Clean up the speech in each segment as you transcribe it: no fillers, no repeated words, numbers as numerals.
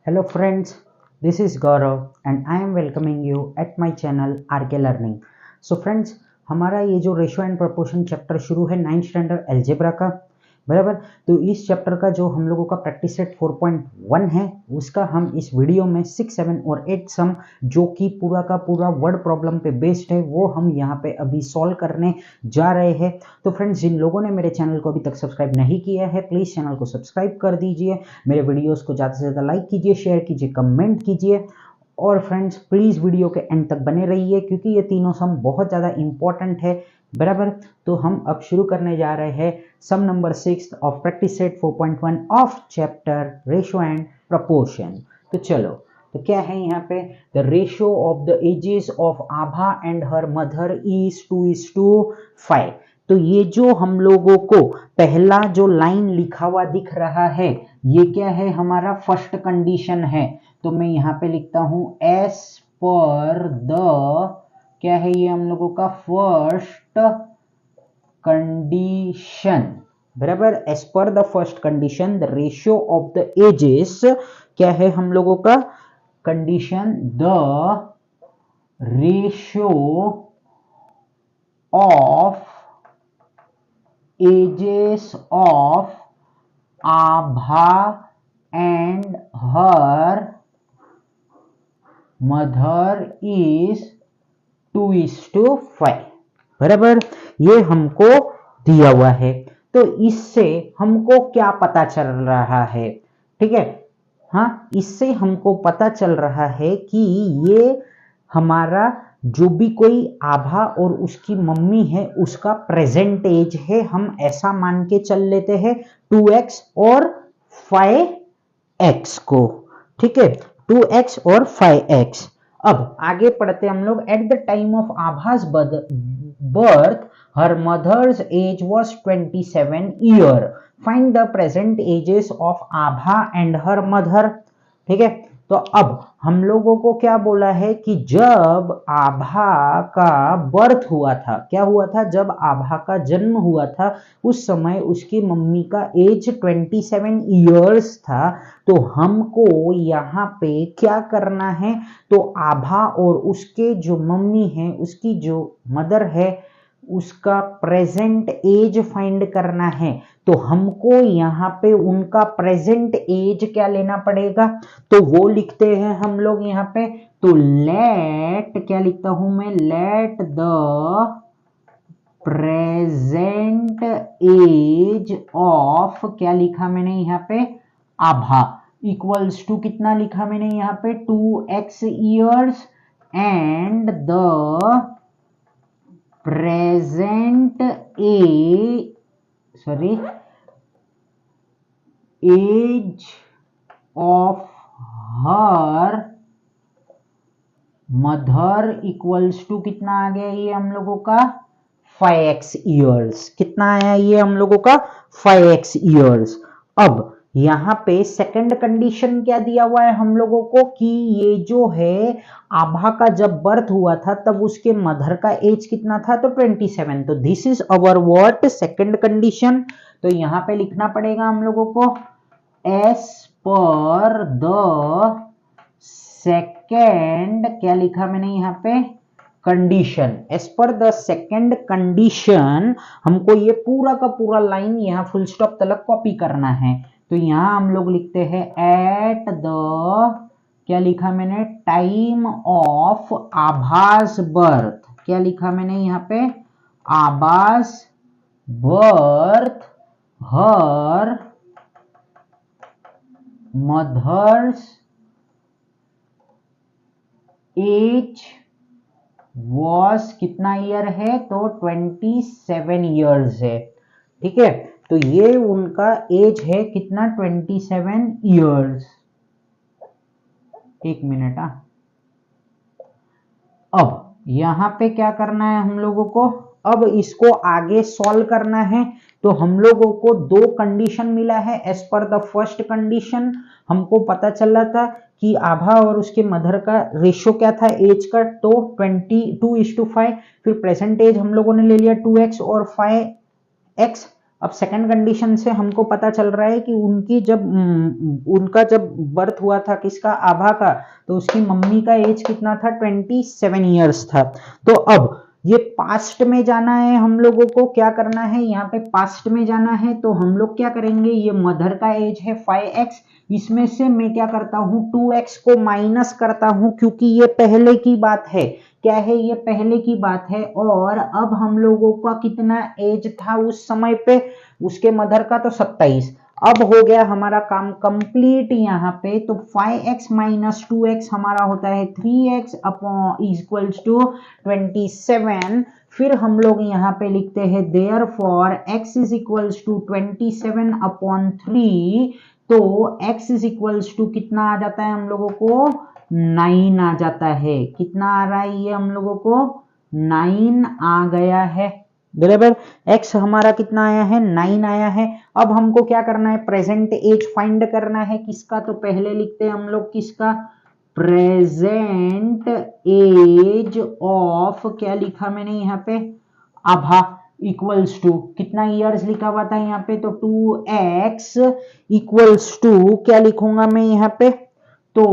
Hello friends, this is Gaurav and I am welcoming you at my channel RK Learning. So friends, हमारा ये जो ratio and proportion chapter शुरू है 9th standard algebra का, बराबर। तो इस चैप्टर का जो हम लोगों का प्रैक्टिस सेट 4.1 है उसका हम इस वीडियो में 6, 7 और 8 सम जो कि पूरा का पूरा वर्ड प्रॉब्लम पे बेस्ड है वो हम यहाँ पे अभी सॉल्व करने जा रहे हैं। तो फ्रेंड्स, जिन लोगों ने मेरे चैनल को अभी तक सब्सक्राइब नहीं किया है प्लीज़ चैनल को सब्सक्राइब कर दीजिए, मेरे वीडियोज़ को ज़्यादा से ज़्यादा लाइक कीजिए, शेयर कीजिए, कमेंट कीजिए और फ्रेंड्स प्लीज़ वीडियो के एंड तक बने रहिए क्योंकि ये तीनों सम बहुत ज़्यादा इंपॉर्टेंट है, बराबर। तो हम अब शुरू करने जा रहे हैं sum number 6 of practice set 4.1 of chapter ratio and proportion. तो चलो, तो क्या है यहाँ पे, the ratio of the ages of Abha and her mother is 2:5। तो ये जो हम लोगों को पहला जो लाइन लिखा हुआ दिख रहा है ये क्या है, हमारा फर्स्ट कंडीशन है। तो मैं यहाँ पे लिखता हूं एस पर द, क्या है ये हम लोगों का फर्स्ट कंडीशन, बराबर। As per the first condition the ratio of the ages, क्या है हम लोगों का condition, the ratio of ages of Abha and her mother is 2:5, बराबर। ये हमको दिया हुआ है। तो इससे हमको क्या पता चल रहा है, ठीक है, हाँ, इससे हमको पता चल रहा है कि ये हमारा जो भी कोई आभा और उसकी मम्मी है उसका प्रेजेंट एज है, हम ऐसा मान के चल लेते हैं 2x और 5x को, ठीक है, 2x और 5x। अब आगे पढ़ते हम लोग। At the time of Abha's birth her mother's age was 27 year, find the present ages of Abha and her mother, ठीक है। तो अब हम लोगों को क्या बोला है कि जब आभा का बर्थ हुआ था, क्या हुआ था, जब आभा का जन्म हुआ था उस समय उसकी मम्मी का एज 27 ईयर्स था। तो हमको यहाँ पे क्या करना है, तो आभा और उसके जो मम्मी है, उसकी जो मदर है, उसका प्रेजेंट एज फाइंड करना है। तो हमको यहाँ पे उनका प्रेजेंट एज क्या लेना पड़ेगा, तो वो लिखते हैं हम लोग यहाँ पे। तो लेट, क्या लिखता हूं मैं, let the present age of, क्या लिखा मैंने यहाँ पे, आभा, इक्वल्स टू कितना लिखा मैंने यहाँ पे, 2x years and the present age of her mother equals to कितना आ गया ये हम लोगों का 5x ईयर्स, कितना आया ये हम लोगों का 5x ईयर्स। अब यहाँ पे सेकंड कंडीशन क्या दिया हुआ है हम लोगों को कि ये जो है आभा का जब बर्थ हुआ था तब उसके मदर का एज कितना था, तो 27। तो this is our what, second condition. तो यहाँ पे लिखना पड़ेगा हम लोगों को एस पर द सेकेंड, क्या लिखा मैंने यहाँ पे, condition, as per the second condition. हमको ये पूरा का पूरा लाइन यहाँ फुल स्टॉप तक कॉपी करना है। तो यहाँ हम लोग लिखते हैं एट द, क्या लिखा मैंने, टाइम ऑफ आभास बर्थ, क्या लिखा मैंने यहाँ पे, Abha's birth her mother's age was, कितना ईयर है, तो 27 ईयर्स है, ठीक है। तो ये उनका एज है कितना, 27 ईयर्स। एक मिनट, अब यहां पे क्या करना है हम लोगों को, अब इसको आगे सॉल्व करना है। तो हम लोगों को दो कंडीशन मिला है। As per the first condition हमको पता चला था कि आभा और उसके मदर का रेशियो क्या था एज का, तो 22:5। फिर प्रेजेंट एज हम लोगों ने ले लिया 2x और 5x, अब सेकंड कंडीशन से हमको पता चल रहा है कि उनका जब बर्थ हुआ था किसका, आभा का, तो उसकी मम्मी का एज कितना था, 27 ईयर्स था। तो अब ये पास्ट में जाना है, हम लोगों को क्या करना है, यहाँ पे पास्ट में जाना है, तो हम लोग क्या करेंगे, ये मदर का एज है 5x, इसमें से मैं क्या करता हूँ 2x को माइनस करता हूँ, क्योंकि ये पहले की बात है, क्या है, ये पहले की बात है। और अब हम लोगों का कितना एज था उस समय पे, उसके मदर का, तो 27। अब हो गया हमारा काम कंप्लीट यहाँ पे। तो 5x माइनस 2x हमारा होता है 3x अपॉन इक्वल्स टू 27। फिर हम लोग यहाँ पे लिखते हैं therefore x is equals to 27 upon 3। तो x इज इक्वल्स टू कितना आ जाता है हम लोगों को, 9 आ जाता है। कितना आ रहा है ये हम लोगों को, 9 आ गया है, बराबर। x हमारा कितना आया है, 9 आया है। अब हमको क्या करना है, प्रेजेंट एज फाइंड करना है किसका, तो पहले लिखते हैं हम लोग किसका, प्रेजेंट एज ऑफ, क्या लिखा मैंने यहाँ पे, आभा, इक्वल्स टू कितना ईयर्स लिखा हुआ था यहाँ पे, तो 2x इक्वल्स टू क्या लिखूंगा मैं यहाँ पे, तो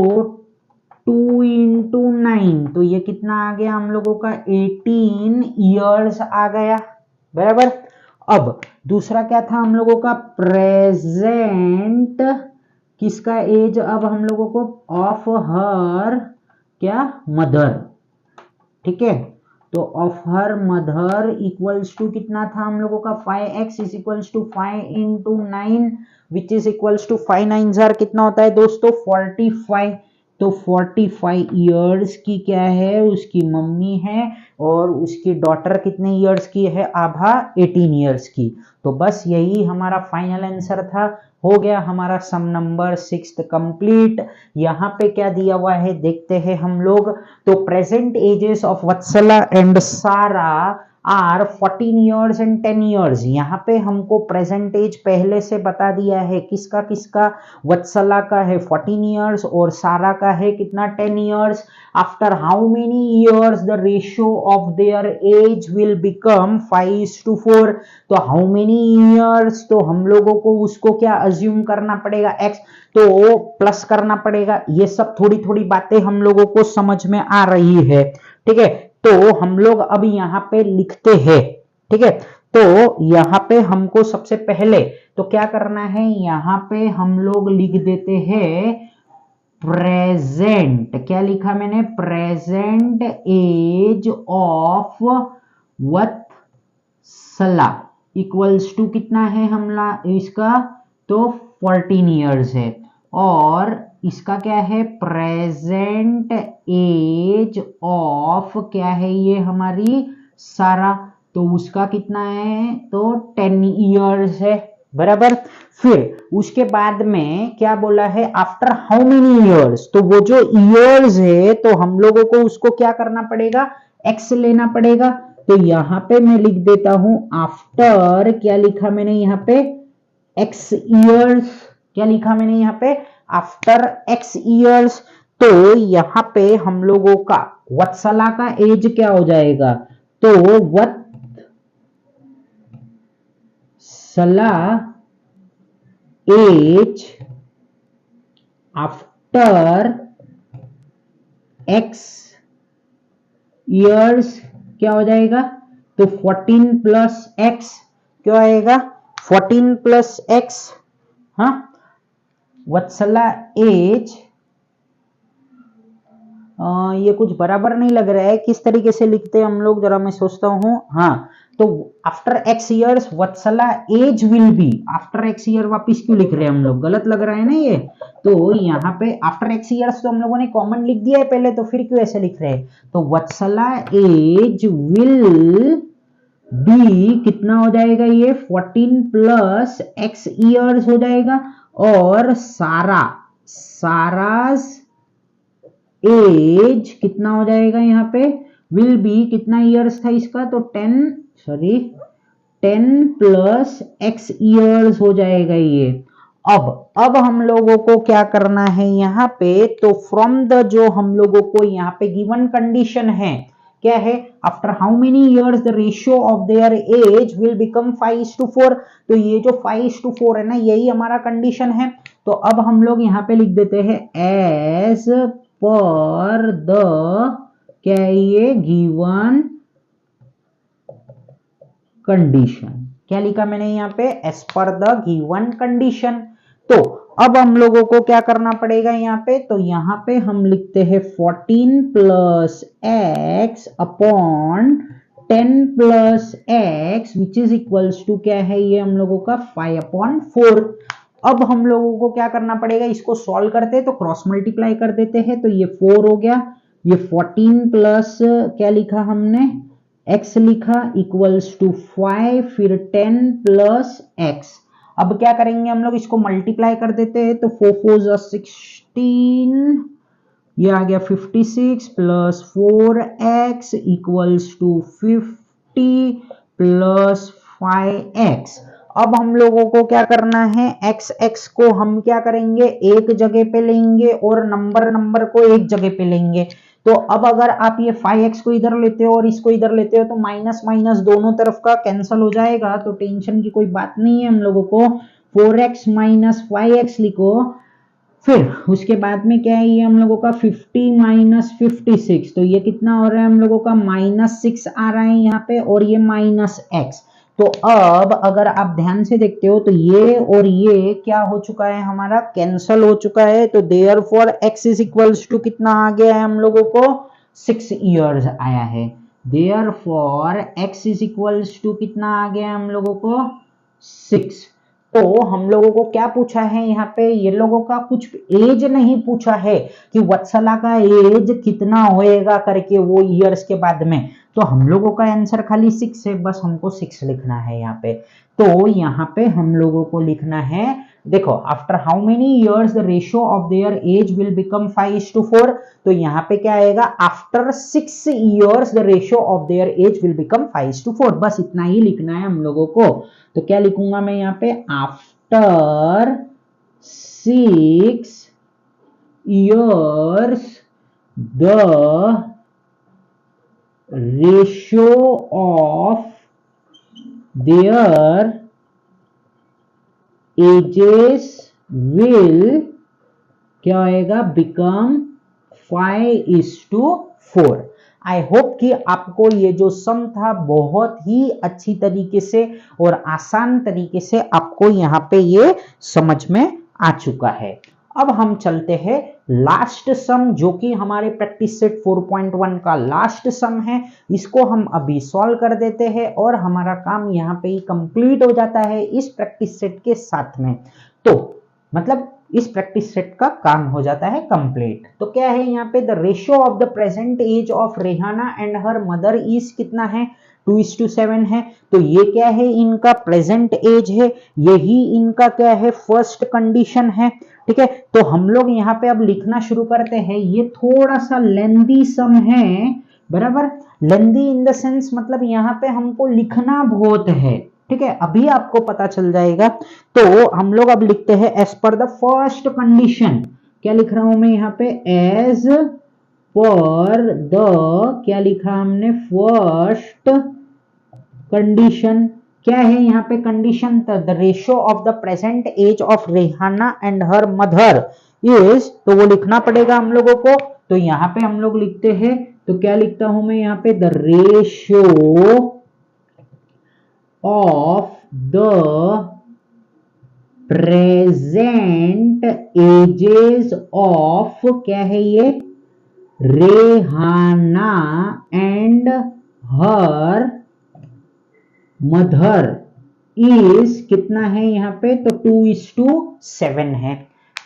2 इंटू 9, तो ये कितना आ गया हम लोगों का, 18 ईयर्स आ गया, बराबर। अब दूसरा क्या था हम लोगों का, प्रेजेंट किसका एज, अब हम लोगों को ऑफ हर क्या, मदर, ठीक है। तो of her mother equals to कितना था हम लोगों का, 5x is equals to 5 into 9 which is equals to 5 9 जार कितना होता है दोस्तों, 45। तो 45 ईयर्स की क्या है, उसकी मम्मी है, और उसकी डॉटर कितने ईयर्स की है, आभा, 18 ईयर्स की। तो बस यही हमारा फाइनल आंसर था। हो गया हमारा सम नंबर 6 कंप्लीट। यहाँ पे क्या दिया हुआ है देखते हैं हम लोग। तो present ages of Vatsala and सारा आर 14 ईयर्स एंड 10 ईयर्स। यहाँ पे हमको प्रेजेंट एज पहले से बता दिया है, किसका किसका, वत्सला का है 14 ईयर्स और सारा का है कितना, 10 years. After how many years the ratio of their age will become 5:4। तो हाउ मेनी ईयर्स, तो हम लोगों को उसको क्या अज्यूम करना पड़ेगा, x, तो प्लस करना पड़ेगा। ये सब थोड़ी थोड़ी बातें हम लोगों को समझ में आ रही है, ठीक है। तो हम लोग अब यहाँ पे लिखते हैं, ठीक है। तो यहाँ पे हमको सबसे पहले तो क्या करना है, यहाँ पे हम लोग लिख देते हैं प्रेजेंट, क्या लिखा मैंने, present age of Vatsala equals to कितना है हमला इसका, तो 14 ईयर्स है। और इसका क्या है, प्रेजेंट एज ऑफ क्या है ये हमारी सारा, तो उसका कितना है, तो 10 ईयर्स है, बराबर। फिर उसके बाद में क्या बोला है, आफ्टर हाउ मेनी ईयर्स, तो वो जो ईयर्स है तो हम लोगों को उसको क्या करना पड़ेगा, एक्स लेना पड़ेगा। तो यहां पे मैं लिख देता हूं आफ्टर, क्या लिखा मैंने यहाँ पे, एक्स ईयर्स, क्या लिखा मैंने यहाँ पे, आफ्टर एक्स ईयर्स। तो यहां पे हम लोगों का वत्सला का एज क्या हो जाएगा, तो वत्सला एज आफ्टर एक्स ईयर्स क्या हो जाएगा, तो 14 प्लस एक्स, क्या आएगा, 14 प्लस एक्स। हाँ, वत्सला एज, ये कुछ बराबर नहीं लग रहा है, किस तरीके से लिखते हैं हम लोग, जरा मैं सोचता हूं। हाँ, तो after X years Vatsala age will be, after X year वापिस क्यों लिख रहे हैं हम लोग, गलत लग रहा है ना ये। तो यहाँ पे आफ्टर एक्स ईयर्स तो हम लोगों ने कॉमन लिख दिया है पहले, तो फिर क्यों ऐसे लिख रहे हैं, तो वत्सला एज विल बी कितना हो जाएगा ये, 14 प्लस एक्स ईयर्स हो जाएगा। और साराज एज कितना हो जाएगा यहाँ पे, विल बी कितना ईयर्स था इसका, तो 10 प्लस एक्स ईयर्स हो जाएगा ये। अब हम लोगों को क्या करना है यहाँ पे, तो फ्रॉम द जो हम लोगों को यहाँ पे गिवन कंडीशन है, क्या है, after how many years the ratio of their age will become 5:4। तो ये जो 5:4 है ना, यही हमारा कंडीशन है। तो अब हम लोग यहाँ पे लिख देते हैं एज पर द, क्या है ये, गिवन कंडीशन। क्या लिखा मैंने यहाँ पे, as per the given condition. तो अब हम लोगों को क्या करना पड़ेगा यहाँ पे, तो यहाँ पे हम लिखते हैं 14 plus X upon 10 plus X which is equals to, क्या है ये हम लोगों का 5/4। अब हम लोगों को क्या करना पड़ेगा, इसको सॉल्व करते हैं तो क्रॉस मल्टीप्लाई कर देते हैं, तो ये 4 हो गया, ये 14 प्लस क्या लिखा हमने, x लिखा इक्वल्स टू 5, फिर 10 प्लस x। अब क्या करेंगे हम लोग, इसको मल्टीप्लाई कर देते हैं, तो 4 4 जा 16, ये आ गया 56 plus 4x equals to 50 plus 5x। अब हम लोगों को क्या करना है, x को हम क्या करेंगे, एक जगह पे लेंगे और नंबर को एक जगह पे लेंगे। तो अब अगर आप ये 5x को इधर लेते हो और इसको इधर लेते हो तो माइनस माइनस दोनों तरफ का कैंसिल हो जाएगा, तो टेंशन की कोई बात नहीं है हम लोगों को। 4x माइनस 5x लिखो, फिर उसके बाद में क्या है, ये हम लोगों का 50 माइनस 56, तो ये कितना हो रहा है हम लोगों का, -6 आ रहा है यहाँ पे, और ये -x। तो अब अगर आप ध्यान से देखते हो तो ये और ये क्या हो चुका है, हमारा कैंसल हो चुका है। तो therefore x is equals to कितना आ गया है हम लोगों को, 6 इयर्स आया है। Therefore x is equals to कितना आ गया हम लोगों को, 6। तो हम लोगों को क्या पूछा है यहाँ पे, ये लोगों का कुछ एज नहीं पूछा है कि वत्सला का एज कितना होएगा करके वो ईयर्स के बाद में। तो हम लोगों का आंसर खाली 6 है, बस हमको 6 लिखना है यहाँ पे। तो यहाँ पे हम लोगों को लिखना है, देखो after how many years the ratio of their age will become 5:4। तो यहाँ पे क्या आएगा, after 6 years the ratio of their age will become 5:4। बस इतना ही लिखना है हम लोगों को। तो क्या लिखूंगा मैं यहाँ पे, after 6 years the ratio of there edges will, क्या आएगा, बिकम 5:4। आई होप कि आपको ये जो सम था बहुत ही अच्छी तरीके से और आसान तरीके से आपको यहाँ पे ये समझ में आ चुका है। अब हम चलते हैं लास्ट सम, जो कि हमारे प्रैक्टिस सेट 4.1 का लास्ट सम है। इसको हम अभी सॉल्व कर देते हैं और हमारा काम यहाँ पे ही कंप्लीट हो जाता है इस प्रैक्टिस सेट के साथ में। तो मतलब इस प्रैक्टिस सेट का काम हो जाता है कंप्लीट। तो क्या है यहाँ पे, the ratio of the present age of Rehana and her mother is कितना है, 2:7 है। तो ये क्या है, इनका प्रेजेंट एज है, यही इनका क्या है, फर्स्ट कंडीशन है। ठीक है, तो हम लोग यहाँ पे अब लिखना शुरू करते हैं। ये थोड़ा सा लेंदी सम है, बराबर, लेंदी इन द सेंस मतलब यहाँ पे हमको लिखना बहुत है। ठीक है, अभी आपको पता चल जाएगा। तो हम लोग अब लिखते हैं as per the first condition. क्या लिख रहा हूं मैं यहाँ पे, एज पर द, क्या लिखा हमने, फर्स्ट कंडीशन। क्या है यहाँ पे condition, the ratio of the present age of Rehana and her mother is, तो वो लिखना पड़ेगा हम लोगों को। तो यहाँ पे हम लोग लिखते हैं, तो क्या लिखता हूं मैं यहाँ पे, the ratio of the present ages of, क्या है ये, Rehana and her mother is कितना है यहाँ पे, तो 2:7 है,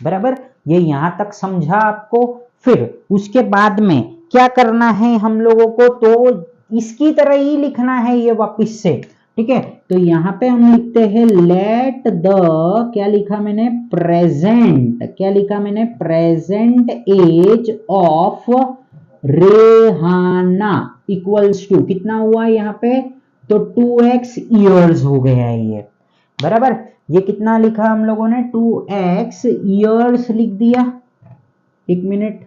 बराबर। ये यहां तक समझा आपको। फिर उसके बाद में क्या करना है हम लोगों को, तो इसकी तरह ही लिखना है ये वापिस से। ठीक है, तो यहां पे हम लिखते हैं लेट द, क्या लिखा मैंने, प्रेजेंट, क्या लिखा मैंने, present age of Rehana equals to, कितना हुआ यहाँ पे, तो 2x इयर्स हो गया है ये, बराबर। ये कितना लिखा हम लोगों ने, 2x इयर्स लिख दिया। एक मिनट,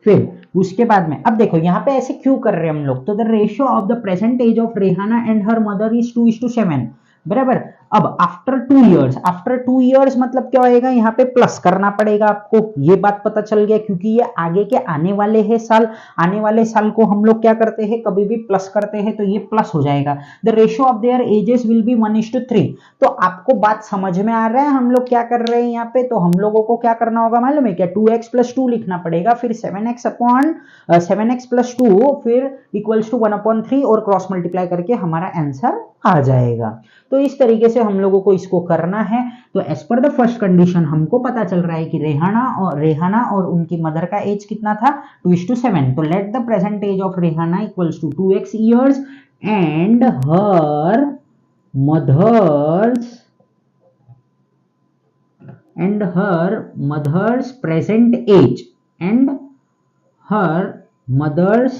फिर उसके बाद में अब देखो यहाँ पे ऐसे क्यों कर रहे हैं हम लोग, तो the ratio of the present age of Rehana and her mother is 2:7, बराबर। अब आफ्टर 2 इयर्स, आफ्टर 2 इयर्स मतलब क्या होएगा, यहाँ पे प्लस करना पड़ेगा आपको, ये बात पता चल गया, क्योंकि ये आगे के आने वाले हैं साल, आने वाले साल को हम लोग क्या करते हैं, कभी भी प्लस करते हैं तो ये प्लस हो जाएगा। The ratio of there edges will be 1:3। तो आपको बात समझ में आ रहा है हम लोग क्या कर रहे हैं यहाँ पे, तो हम लोगों को क्या करना होगा मालूम है क्या, 2x + 2 लिखना पड़ेगा, फिर 7x + 2 फिर इक्वल्स टू 1/3 और क्रॉस मल्टीप्लाई करके हमारा आंसर आ जाएगा। तो इस तरीके से हम लोगों को इसको करना है। तो as per the first condition हमको पता चल रहा है कि रेहाना और उनकी मदर का एज कितना था, 2:7। तो let the present age of Rehana equals to 2x years and her mother's present age and her mother's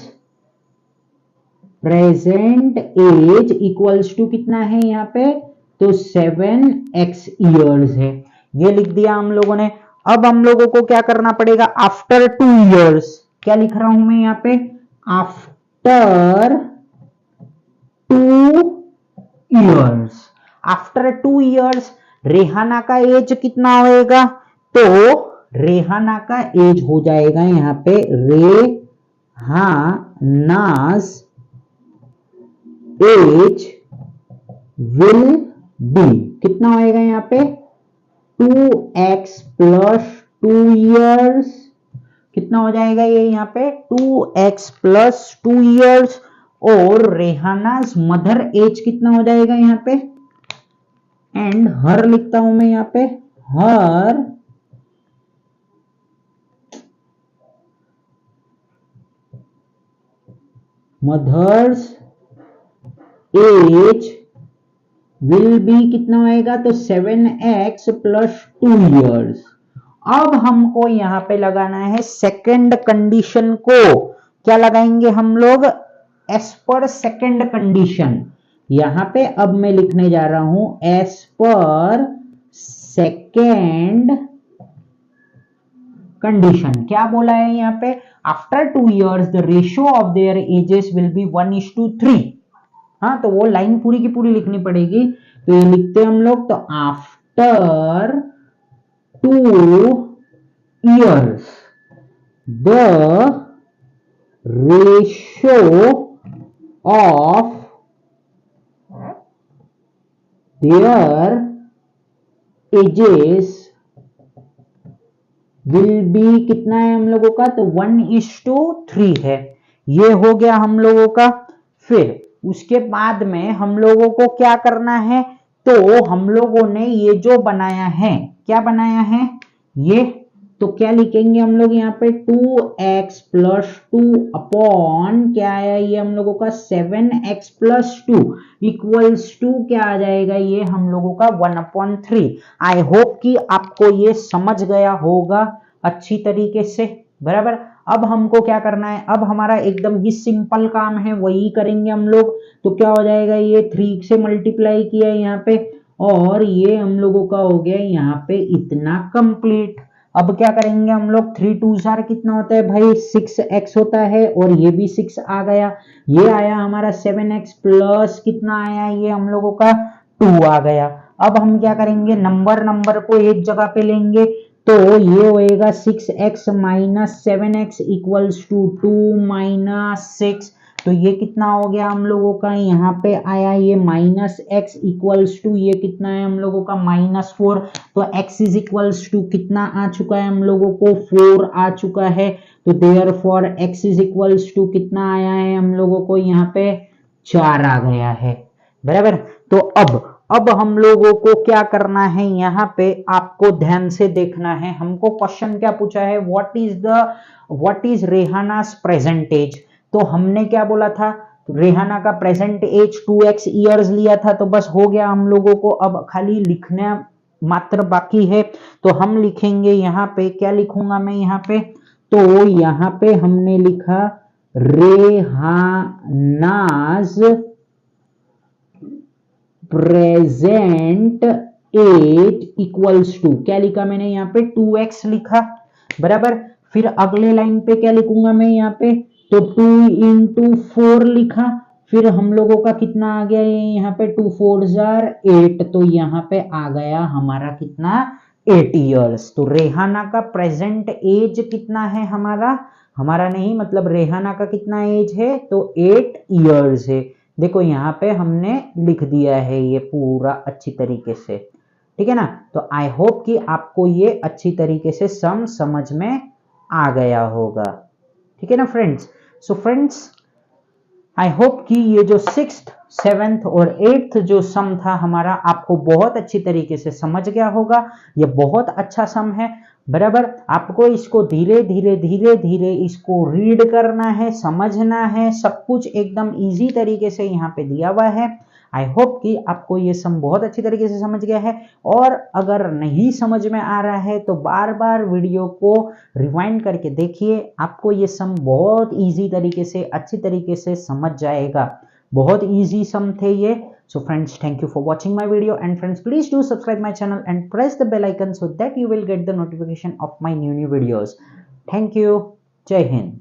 present age equals to कितना है यहाँ पे, तो 7x इयर्स है, ये लिख दिया हम लोगों ने। अब हम लोगों को क्या करना पड़ेगा, आफ्टर 2 इयर्स, क्या लिख रहा हूं मैं यहाँ पे, after 2 years, after 2 years Rehana का एज कितना होएगा, तो रेहाना का एज हो जाएगा यहाँ पे, रेहानास एज विल बी कितना होएगा यहाँ पे, 2x + 2 इयर्स, कितना हो जाएगा ये यहाँ पे, 2x + 2 इयर्स, और रेहानास मदर एज कितना हो जाएगा यहाँ पे, एंड हर लिखता हूं मैं यहाँ पे, her mother's age will be कितना होएगा, तो 7x + 2 इयर्स। अब हमको यहाँ पे लगाना है सेकंड कंडीशन को, क्या लगाएंगे हम लोग, एज पर सेकंड कंडीशन। यहां पे अब मैं लिखने जा रहा हूं एज पर सेकंड कंडीशन। क्या बोला है यहाँ पे, after 2 years the ratio of there edges will be 1:3। हाँ, तो वो लाइन पूरी की पूरी लिखनी पड़ेगी, तो ये लिखते हैं हम लोग, तो after 2 years the ratio of there edges will be कितना है हम लोगों का, तो 1:3 है, ये हो गया हम लोगों का। फिर उसके बाद में हम लोगों को क्या करना है, तो हम लोगों ने ये जो बनाया है, क्या बनाया है ये, तो क्या लिखेंगे हम लोग यहाँ पे, 2x + 2 अपॉन क्या आया ये हम लोगों का, 7x + 2 इक्वल्स टू क्या आ जाएगा ये हम लोगों का, 1/3। आई होप कि आपको ये समझ गया होगा अच्छी तरीके से, बराबर। अब हमको क्या करना है, अब हमारा एकदम ही सिंपल काम है, वही करेंगे हम लोग। तो क्या हो जाएगा, ये 3 से मल्टीप्लाई किया यहाँ पे, और ये हम लोगों का हो गया यहाँ पे इतना कंप्लीट। अब क्या करेंगे हम लोग, 3 2 कितना होता है भाई, 6x होता है, और ये भी 6 आ गया, ये आया हमारा 7x प्लस कितना आया ये हम लोगों का 2 आ गया। अब हम क्या करेंगे, नंबर को एक जगह पे लेंगे, तो ये होएगा 6x - 7x इक्वल्स टू 2 - 6। तो ये कितना हो गया हम लोगों का, यहाँ पे आया ये -x इक्वल्स टू ये कितना है हम लोगों का, -4। तो x इज इक्वल्स टू कितना आ चुका है हम लोगों को, 4 आ चुका है। तो therefore x is equals to कितना आया है हम लोगों को, यहाँ पे 4 आ गया है, बराबर। तो अब हम लोगों को क्या करना है, यहाँ पे आपको ध्यान से देखना है। हमको क्वेश्चन क्या पूछा है, व्हाट इज रेहानास प्रेजेंट एज। तो हमने क्या बोला था, रेहाना का प्रेजेंट एज 2x इयर्स लिया था, तो बस हो गया हम लोगों को, अब खाली लिखना मात्र बाकी है। तो हम लिखेंगे यहाँ पे, क्या लिखूंगा मैं यहाँ पे, तो यहाँ पे हमने लिखा रेहानास प्रेजेंट एज इक्वल्स टू, क्या लिखा मैंने यहाँ पे, 2x लिखा, बराबर। फिर अगले लाइन पे क्या लिखूंगा मैं यहाँ पे, तो 2 इंटू 4 लिखा, फिर हम लोगों का कितना आ गया यहाँ पे 2 4 जार 8, तो यहाँ पे आ गया हमारा कितना 8 इयर्स। तो रेहाना का प्रेजेंट एज कितना है हमारा, हमारा नहीं मतलब रेहाना का कितना एज है, तो 8 इयर्स है। देखो यहाँ पे हमने लिख दिया है ये पूरा अच्छी तरीके से, ठीक है ना। तो आई होप कि आपको ये अच्छी तरीके से सम समझ में आ गया होगा, ठीक है ना friends. So friends I hope कि ये जो 6th 7th और 8th जो सम था हमारा आपको बहुत अच्छी तरीके से समझ गया होगा। ये बहुत अच्छा सम है, बराबर। आपको इसको धीरे धीरे धीरे धीरे इसको रीड करना है, समझना है, सब कुछ एकदम इजी तरीके से यहाँ पे दिया हुआ है। आई होप कि आपको ये सम बहुत अच्छी तरीके से समझ गया है, और अगर नहीं समझ में आ रहा है तो बार बार वीडियो को रिवाइंड करके देखिए, आपको ये सम बहुत इजी तरीके से अच्छी तरीके से समझ जाएगा। बहुत इजी सम थे ये। So friends, thank you for watching my video, and friends please do subscribe my channel and press the bell icon so that you will get the notification of my new videos. Thank you. Jai Hind.